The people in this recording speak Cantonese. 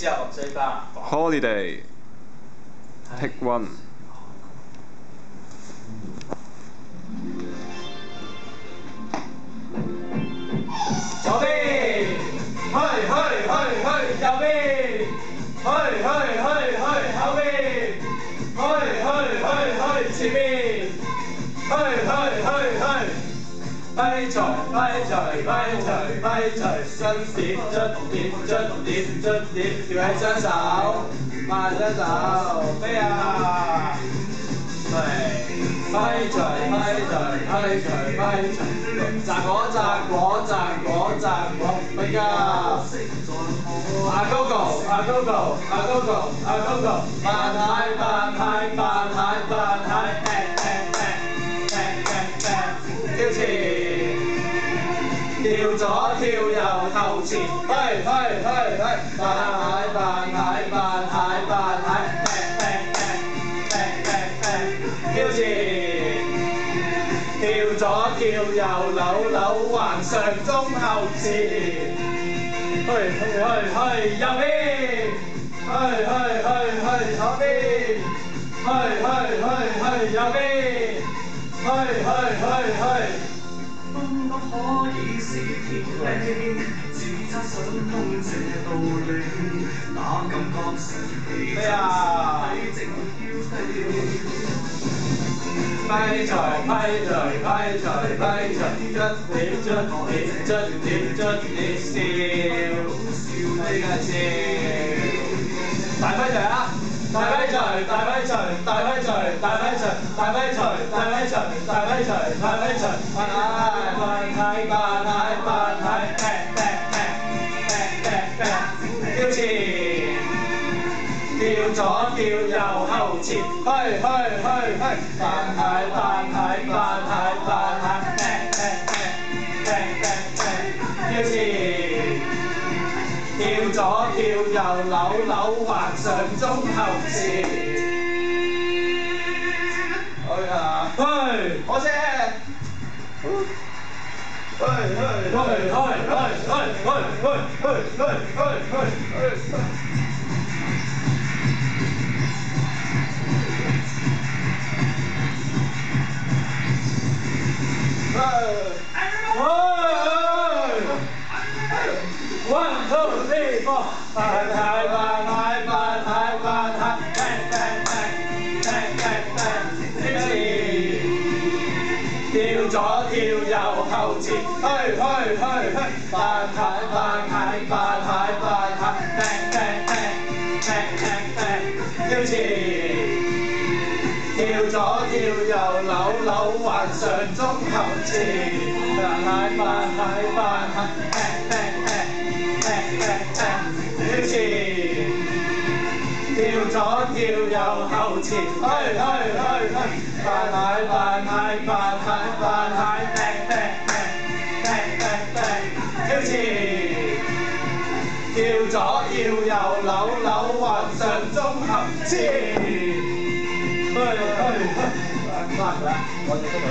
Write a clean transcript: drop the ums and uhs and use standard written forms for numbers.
之後4巴。Holiday Take One。左邊，去，右邊，去，後邊，去，前面，去，揮財，捽碟，調起雙手，慢雙手，飛啊！係，揮財，摘果，飛㗎！阿 Gogo，扮蟹，跳前，跳左跳右後前，扮蟹，跳前，跳左跳右扭，橫上中後前，去，右邊，左邊，右邊。不可以是天理，自責心中這道理，那感覺神奇，真實體靜飄飛。揮財，捽碟笑，飛嘅笑。大揮財啊！大揮財，跳前，跳左跳右後前，扮蟹，跳前。跳左跳右扭，橫上中後前。去啊！去，可惜。One, two, three, four. 扮蟹，跳左跳右後前，扮蟹，跳前，跳左跳右扭，橫上中後前，扮蟹，跳前，跳左跳右後前，扮蟹，跳前，跳左跳右扭，橫上中後前。快啦！我哋都嚟。